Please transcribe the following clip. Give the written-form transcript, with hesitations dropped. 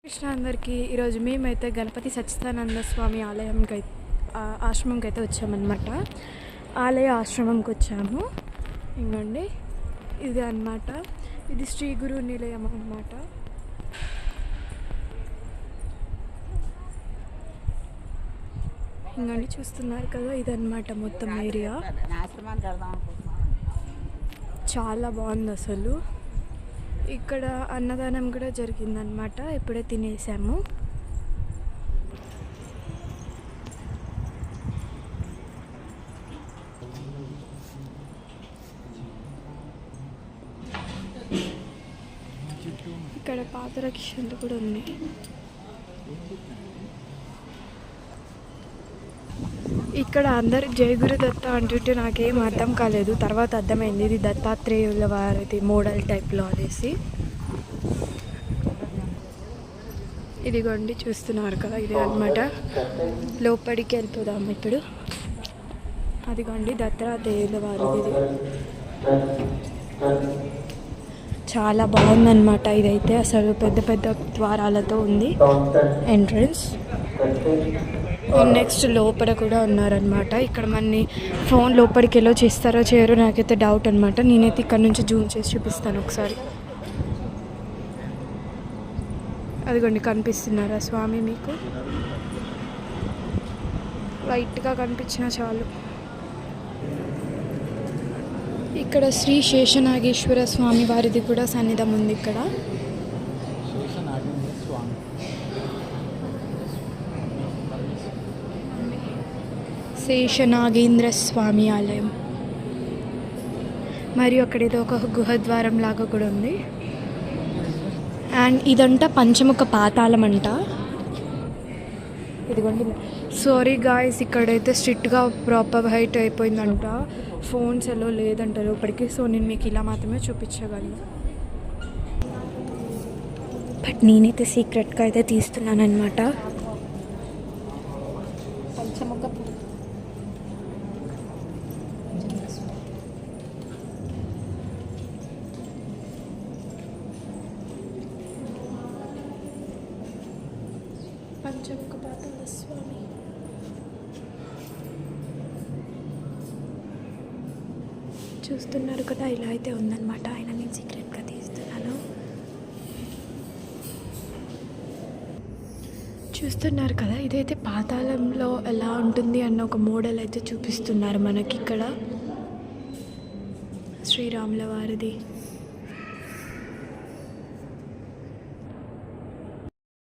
కృష్ణ అందరికీ ఈరోజు మేమైతే గణపతి సచ్చిదానంద స్వామి ఆలయంకి ఆశ్రమంకి అయితే వచ్చామన్నమాట. ఆలయ ఆశ్రమంకి వచ్చాము. ఇంకోండి ఇది అన్నమాట. ఇది శ్రీ గురు నిలయం అన్నమాట. ఇంకోండి చూస్తున్నారు కదా, ఇదన్నమాట మొత్తం ఏరియా. చాలా బాగుంది అసలు. ఇక్కడ అన్నదానం కూడా జరిగిందనమాట. ఇప్పుడే తినేసాము. ఇక్కడ పాత రక్షణలు కూడా ఉన్నాయి. ఇక్కడ అందరు జై గురు దత్త అంటుంటే నాకేం అర్థం కాలేదు. తర్వాత అర్థమైంది ఇది దత్తాత్రేయుల వారిది మోడల్ టైప్లో అనేసి. ఇదిగోండి చూస్తున్నారు కదా, ఇది అన్నమాట. లోపలికి వెళ్ళిపోదాం ఇప్పుడు. అదిగోండి దత్తాత్రేయుల వారిది. చాలా బాగుందన్నమాట. ఇదైతే అసలు పెద్ద పెద్ద ద్వారాలతో ఉంది ఎంట్రన్స్. నెక్స్ట్ లోపల కూడా ఉన్నారనమాట. ఇక్కడ మనని ఫోన్ లోపలికి వెళ్ళో చేస్తారో చేయరో నాకైతే డౌట్ అనమాట. నేనైతే ఇక్కడ నుంచి జూమ్ చేసి చూపిస్తాను ఒకసారి. అదిగోండి కనిపిస్తున్నారా స్వామి మీకు? లైట్గా కనిపించినా చాలు. ఇక్కడ శ్రీ శేషనాగేశ్వర స్వామి వారిది కూడా సన్నిధం ఉంది ఇక్కడ. శేషనాగేంద్ర స్వామి ఆలయం. మరియు అక్కడ ఏదో ఒక గుహద్వారం లాగా కూడా ఉంది. అండ్ ఇదంతా పంచముఖ పాతాళం అంట. ఇదిగోండి. సారీ గాయస్, ఇక్కడైతే స్ట్రిక్ట్గా ప్రాపర్ హైట్ అయిపోయిందంట. ఫోన్స్ ఎలా లేదంట లోపలికి. సో నేను మీకు ఇలా మాత్రమే చూపించగలను. బట్ నేనైతే సీక్రెట్గా అయితే తీస్తున్నాను అనమాట. పంచముఖ పంచముఖ పాతాళ స్వామి. చూస్తున్నారు కదా, ఇలా అయితే ఉందన్నమాట. ఆయన నేను సీక్రెట్గా తీస్తున్నాను. చూస్తున్నారు కదా, ఇదైతే పాతాళంలో ఎలా ఉంటుంది అన్న ఒక మోడల్ అయితే చూపిస్తున్నారు మనకి ఇక్కడ. శ్రీరాముల వారిది.